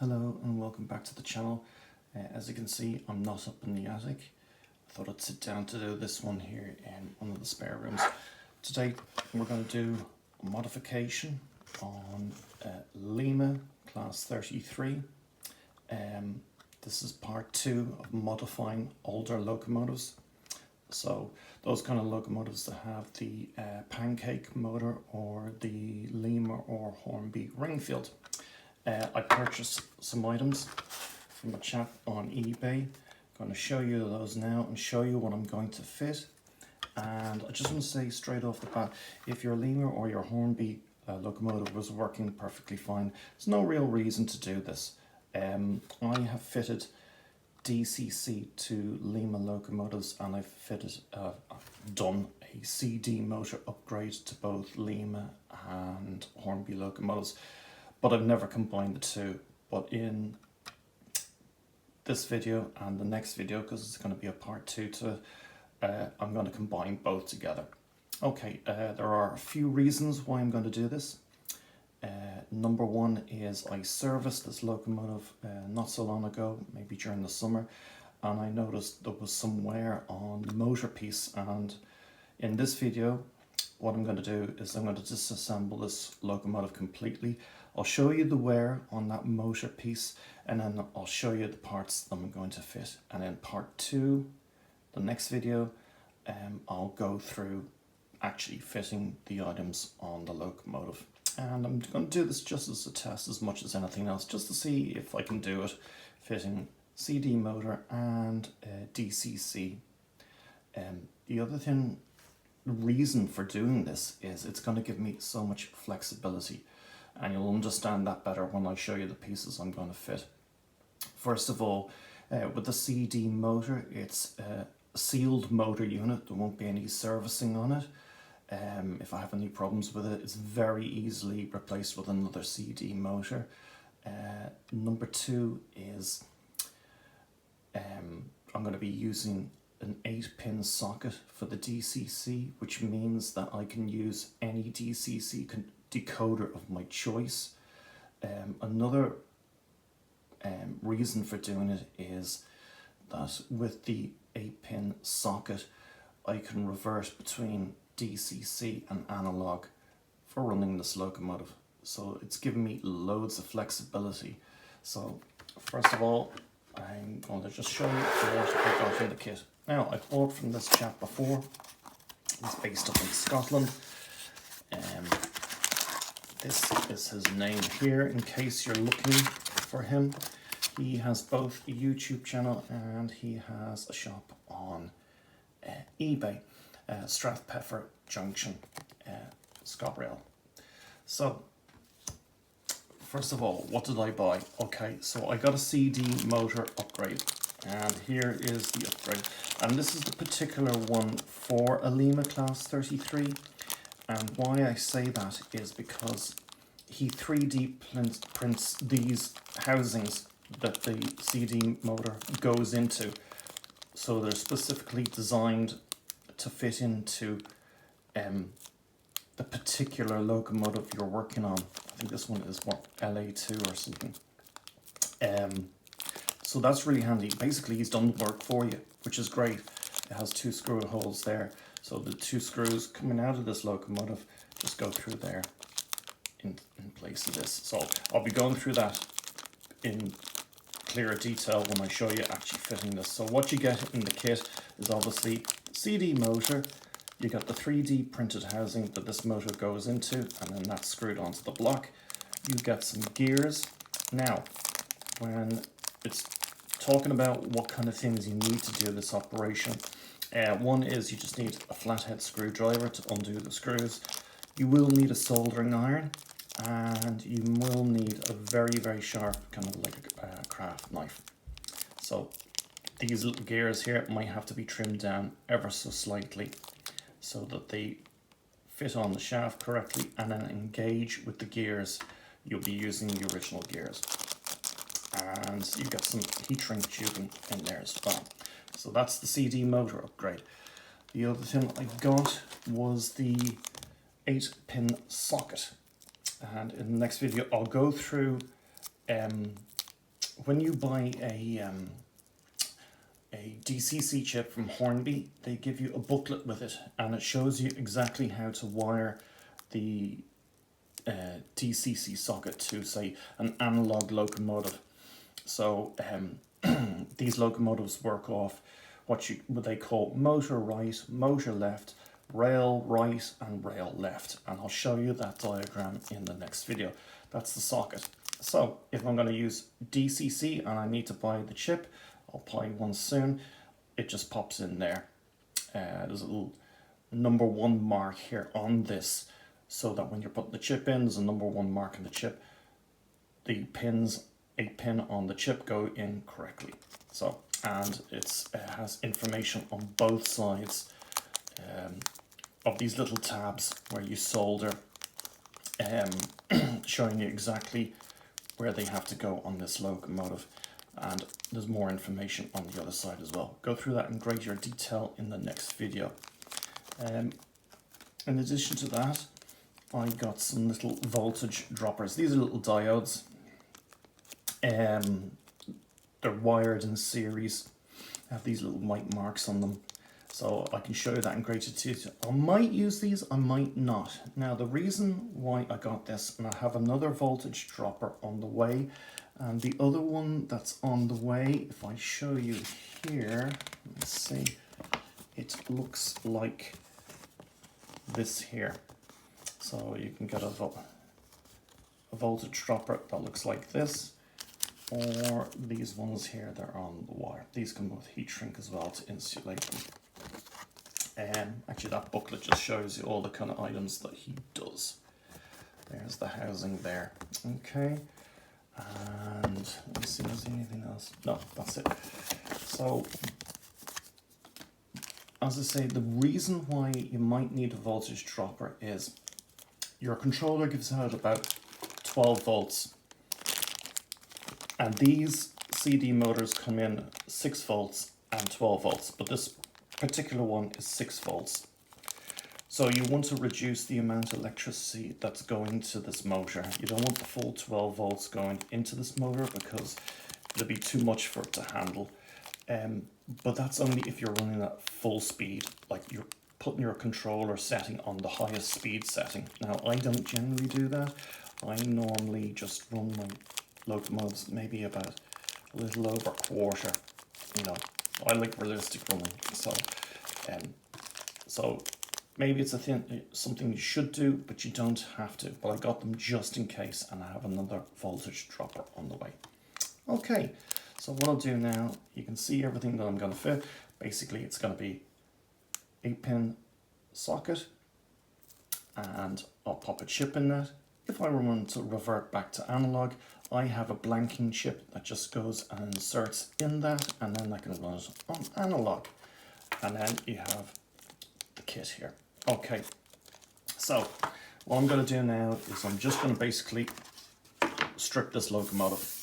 Hello and welcome back to the channel. As you can see, I'm not up in the attic. I thought I'd sit down to do this one here in one of the spare rooms. Today we're going to do a modification on Lima class 33. This is part 2 of modifying older locomotives. So those kind of locomotives that have the pancake motor or the Lima or Hornby Ringfield. I purchased some items from a chap on eBay. I'm going to show you those now and show you what I'm going to fit. And I just want to say straight off the bat, if your Lima or your Hornby locomotive was working perfectly fine, there's no real reason to do this. I have fitted DCC to Lima locomotives, and I've done a CD motor upgrade to both Lima and Hornby locomotives, but I've never combined the two. But in this video and the next video, because it's going to be a part 2 to I'm going to combine both together. Okay, there are a few reasons why I'm going to do this. Number one is I serviced this locomotive not so long ago, maybe during the summer, and I noticed there was some wear on the motor piece, and in this video what I'm going to do is I'm going to disassemble this locomotive completely. I'll show you the wear on that motor piece, and then I'll show you the parts that I'm going to fit. And in part 2, the next video, I'll go through actually fitting the items on the locomotive. And I'm going to do this just as a test as much as anything else, just to see if I can do it fitting CD motor and DCC. The other reason for doing this is it's going to give me so much flexibility, and you'll understand that better when I show you the pieces I'm going to fit. First of all, with the CD motor, it's a sealed motor unit. There won't be any servicing on it. If I have any problems with it, it's very easily replaced with another CD motor. Number 2 is I'm going to be using an 8-pin socket for the DCC, which means that I can use any DCC decoder of my choice. Another reason for doing it is that with the 8-pin socket I can revert between DCC and analog for running this locomotive, so it's given me loads of flexibility. So first of all, I'm going to just show you what I got in the kit. Now, I bought from this chap before. He's based up in Scotland. This is his name here in case you're looking for him. He has both a YouTube channel and he has a shop on eBay. Strathpeffer Junction, ScotRail. So, first of all, what did I buy? Okay, so I got a CD motor upgrade, and here is the upgrade. And this is the particular one for a Lima class 33. And why I say that is because he 3D prints these housings that the CD motor goes into. So they're specifically designed to fit into the particular locomotive you're working on. I think this one is what, LA2 or something. So that's really handy. Basically he's done the work for you, which is great. It has 2 screw holes there, so the 2 screws coming out of this locomotive just go through there in place of this. So I'll be going through that in clearer detail when I show you actually fitting this. So what you get in the kit is obviously CD motor. You got the 3D printed housing that this motor goes into, and then that's screwed onto the block. You get some gears. Now, when it's talking about what kind of things you need to do this operation, one is you just need a flathead screwdriver to undo the screws. You will need a soldering iron, and you will need a very, very sharp, kind of like a craft knife. So these little gears here might have to be trimmed down ever so slightly so that they fit on the shaft correctly and then engage with the gears. You'll be using the original gears. And you've got some heat shrink tubing in there as well. So that's the CD motor upgrade. The other thing I got was the 8-pin socket. And in the next video I'll go through when you buy a DCC chip from Hornby, they give you a booklet with it, and it shows you exactly how to wire the DCC socket to, say, an analog locomotive. So these locomotives work off what they call motor right, motor left, rail right and rail left, and I'll show you that diagram in the next video. That's the socket. So if I'm going to use DCC and I need to buy the chip, I'll buy one soon. It just pops in there. There's a little number 1 mark here on this, so that when you're putting the chip in, there's a number 1 mark on the chip. The pins, 8 pin on the chip, go in correctly. So, and it has information on both sides of these little tabs where you solder, showing you exactly where they have to go on this locomotive. And there's more information on the other side as well. Go through that in greater detail in the next video. In addition to that, I got some little voltage droppers. These are little diodes. They're wired in series. I have these little white marks on them, so I can show you that in greater detail. I might use these, I might not. Now the reason why I got this, and I have another voltage dropper on the way, and the other one that's on the way, if I show you here, let's see, it looks like this here. So you can get a voltage dropper that looks like this, or these ones here, they're on the wire. These come with heat shrink as well to insulate them. Actually that booklet just shows you all the kind of items that he does. There's the housing there. Okay, and let me see, is there anything else? No, that's it. So as I say, the reason why you might need a voltage dropper is your controller gives out about 12 volts. And these CD motors come in 6 volts and 12 volts, but this particular one is 6 volts. So you want to reduce the amount of electricity that's going to this motor. You don't want the full 12 volts going into this motor because it'll be too much for it to handle. But that's only if you're running at full speed, like you're putting your controller setting on the highest speed setting. Now I don't generally do that. I normally just run my locomotives maybe about a little over a quarter. You know, I like realistic running, so maybe it's something you should do, but you don't have to. But I got them just in case, and I have another voltage dropper on the way. Okay, so what I'll do now, you can see everything that I'm going to fit. Basically, it's going to be 8-pin socket, and I'll pop a chip in that. If I want to revert back to analog, I have a blanking chip that just goes and inserts in that, and then I can run it on analog. And then you have the kit here. Okay, so what I'm going to do now is I'm just going to basically strip this locomotive.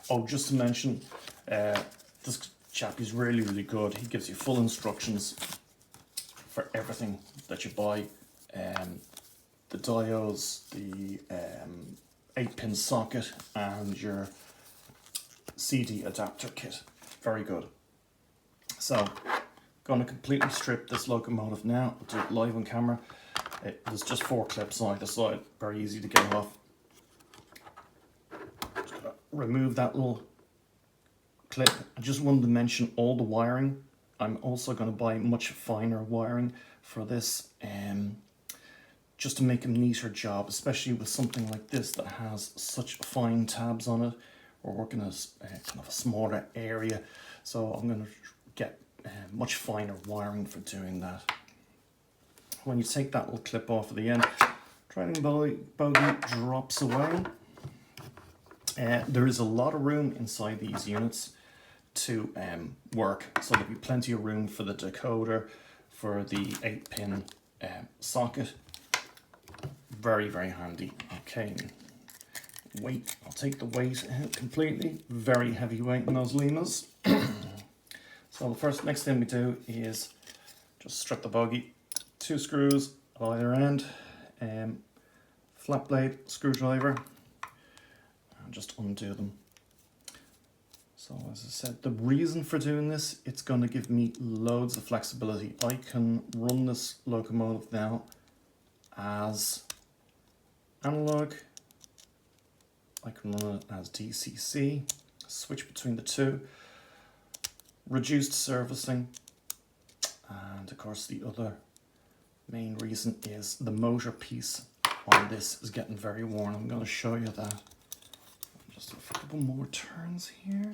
Oh, just to mention, this chap is really good. He gives you full instructions for everything that you buy. The diodes, the 8-pin socket, and your CD adapter kit. Very good. So, going to completely strip this locomotive now. I'll do it live on camera. There's just 4 clips on either side, very easy to get off. Just gonna remove that little clip. I just wanted to mention all the wiring. I'm also going to buy much finer wiring for this, just to make a neater job, especially with something like this that has such fine tabs on it. We're working as kind of a smaller area, so I'm going to get much finer wiring for doing that. When you take that little clip off at the end, trailing bogey drops away. There is a lot of room inside these units to work, so there'll be plenty of room for the decoder, for the 8-pin socket. Very handy. Okay, weight, I'll take the weight out completely. Very heavy weight in those Limas. So the next thing we do is just strip the bogie. 2 screws at either end, flat blade screwdriver, and just undo them. So as I said, the reason for doing this, it's going to give me loads of flexibility. I can run this locomotive now as analog. I can run it as DCC, switch between the two, reduced servicing, and of course the other main reason is the motor piece on this is getting very worn. I'm going to show you that. Just a couple more turns here.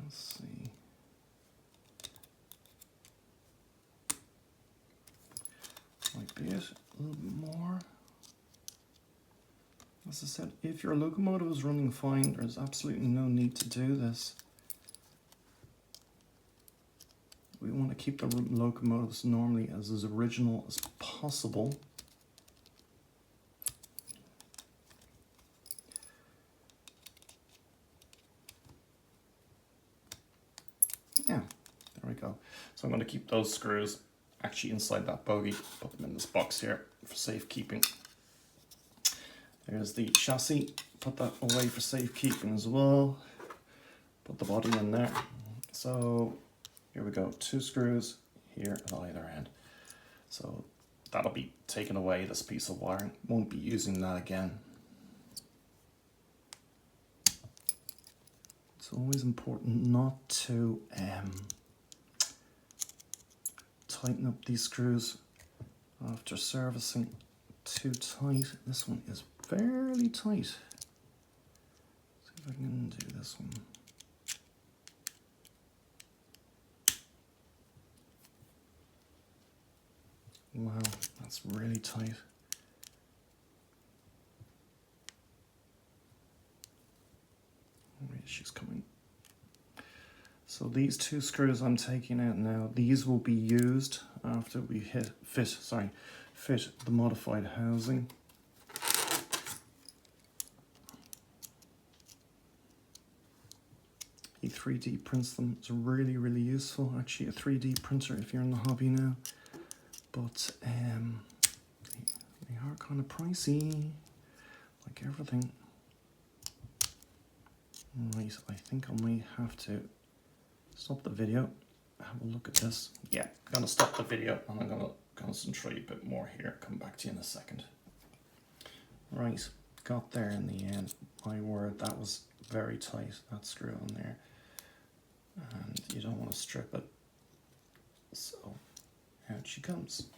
Let's see. Might be it a little bit more. As I said, if your locomotive is running fine, there's absolutely no need to do this. We want to keep the locomotives normally as original as possible. Yeah, there we go. So I'm going to keep those screws actually inside that bogie, put them in this box here for safekeeping. There's the chassis, put that away for safekeeping as well. Put the body in there. So here we go, 2 screws here at either end. So that'll be taken away, this piece of wiring. Won't be using that again. It's always important not to tighten up these screws after servicing too tight. This one is fairly tight. See if I can do this one. Wow, that's really tight. Wait, she's coming. So these 2 screws I'm taking out now, these will be used after we fit the modified housing. He 3D prints them. It's really, really useful. Actually, a 3D printer if you're in the hobby now. But they are kind of pricey, like everything. Right, I think I might have to stop the video, have a look at this. Yeah, I'm gonna stop the video and I'm gonna concentrate a bit more here. Come back to you in a second. Right, got there in the end. My word, that was very tight, that screw on there. And you don't want to strip it. So out she comes.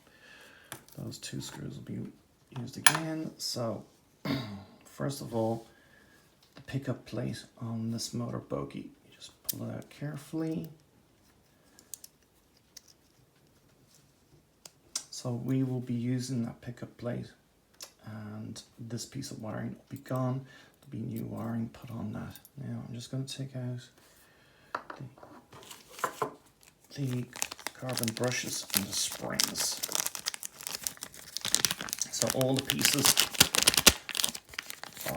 Those 2 screws will be used again. So first of all, the pickup plate on this motor bogie, you just pull it out carefully. So we will be using that pickup plate, and this piece of wiring will be gone. There'll be new wiring put on that. Now I'm just going to take out the carbon brushes and the springs. So all the pieces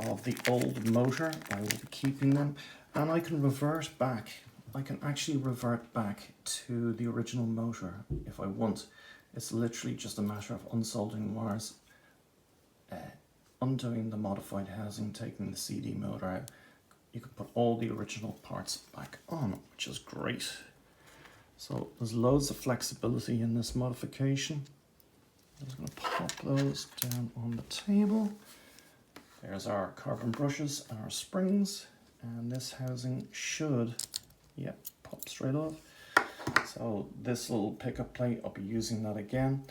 of the old motor, I will be keeping them, and I can revert back. I can actually revert back to the original motor if I want. It's literally just a matter of unsoldering wires, undoing the modified housing, taking the CD motor out. You can put all the original parts back on, which is great. So there's loads of flexibility in this modification. I'm just going to pop those down on the table. There's our carbon brushes and our springs, and this housing should, yep, pop straight off. So this little pickup plate, I'll be using that again.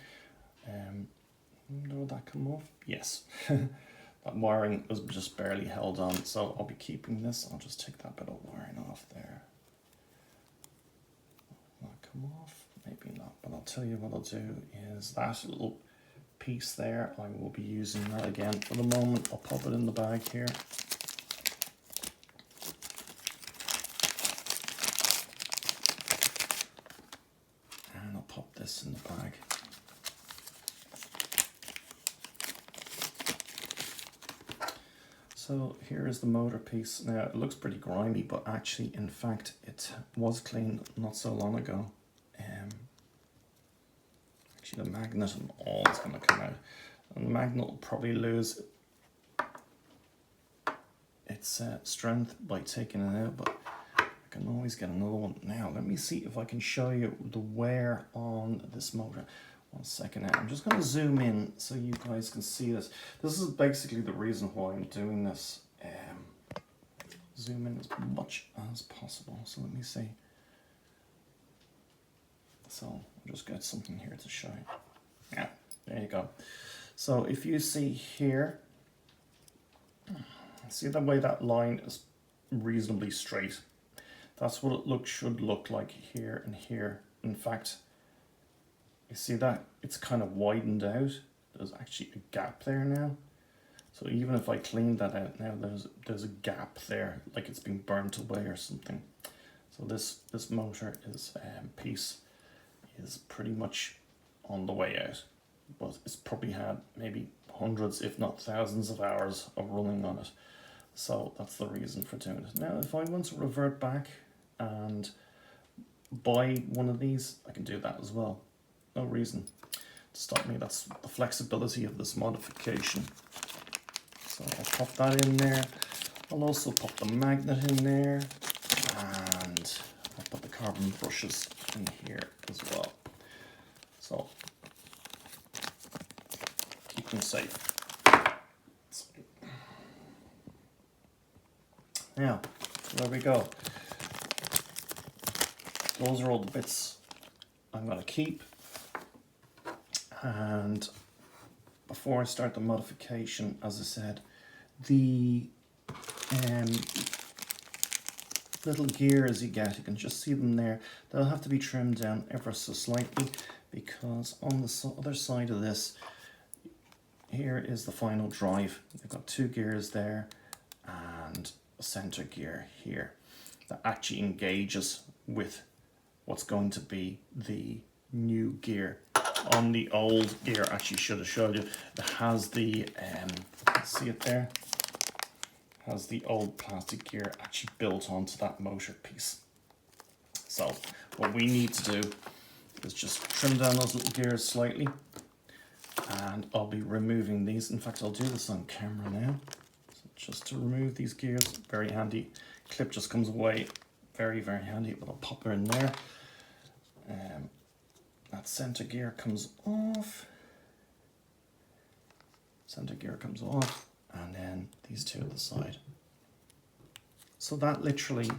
Will that come off? Yes. That wiring was just barely held on, so I'll be keeping this. I'll just take that bit of wiring off there. Will that come off? Maybe not, but I'll tell you what I'll do is that little piece there, I will be using that again. For the moment, I'll pop it in the bag here. And I'll pop this in the bag. So here is the motor piece. Now it looks pretty grimy, but actually in fact it was cleaned not so long ago. Actually the magnet and all is going to come out, and the magnet will probably lose its strength by taking it out, but I can always get another one. Now let me see if I can show you the wear on this motor. 1 second now. I'm just going to zoom in so you guys can see this. This is basically the reason why I'm doing this. Zoom in as much as possible. So let me see. So I'll just get something here to show you. Yeah, there you go. So if you see here, see the way that line is reasonably straight. That's what it should look like here and here. In fact, you see that it's kind of widened out. There's actually a gap there now. So even if I clean that out now, there's a gap there, like it's been burnt away or something. So this motor is piece is pretty much on the way out, but it's probably had maybe hundreds, if not thousands, of hours of running on it. So that's the reason for doing it. Now, if I want to revert back and buy one of these, I can do that as well. No reason to stop me. That's the flexibility of this modification. So I'll pop that in there. I'll also pop the magnet in there, and I'll put the carbon brushes in here as well. So keep them safe. Now, there we go. Those are all the bits I'm going to keep. And before I start the modification, as I said, the little gears you get, you can just see them there. They'll have to be trimmed down ever so slightly, because on the other side of this, here is the final drive. You've got 2 gears there and a center gear here that actually engages with what's going to be the new gear. On the old gear, actually should have showed you, it has the see it there, has the old plastic gear actually built onto that motor piece. So what we need to do is just trim down those little gears slightly, and I'll be removing these. In fact, I'll do this on camera now. So just to remove these gears, very handy. Clip just comes away, very, very handy. But I'll pop her in there. That center gear comes off. Center gear comes off, and then these 2 at the side. So that literally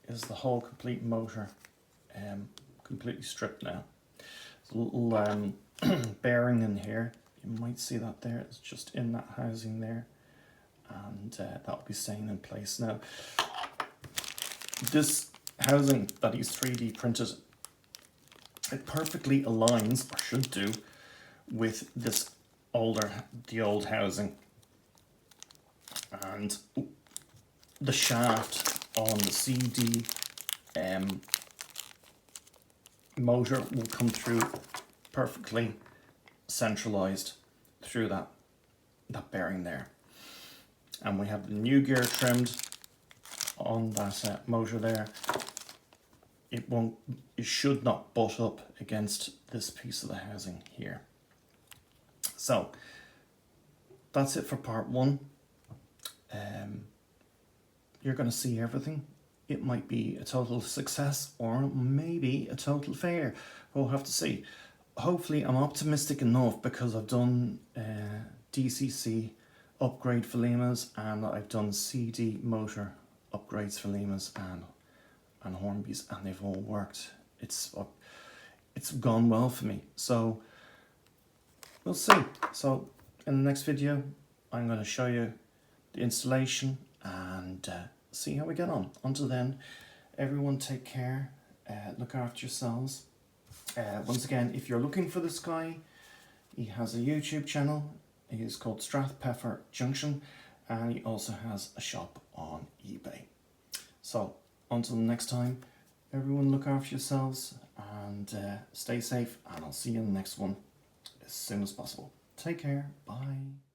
is the whole complete motor, completely stripped now. There's a little bearing in here. You might see that there. It's just in that housing there, and that'll be staying in place now. This housing that he's 3D printed, it perfectly aligns, or should do, with this the old housing. And the shaft on the CD motor will come through perfectly centralized through that bearing there. And we have the new gear trimmed on that motor there. It should not butt up against this piece of the housing here. So that's it for part 1. You're going to see everything. It might be a total success or maybe a total failure. We'll have to see. Hopefully I'm optimistic enough, because I've done DCC upgrade for Limas, and I've done CD motor upgrades for Limas and Hornbys, and they've all worked. It's gone well for me. So we'll see. So in the next video, I'm going to show you the installation and see how we get on. Until then, everyone take care, look after yourselves. Once again, if you're looking for this guy, he has a YouTube channel. He is called Strathpeffer Junction, and he also has a shop on eBay. So until next time, everyone look after yourselves and stay safe, and I'll see you in the next one as soon as possible. Take care. Bye.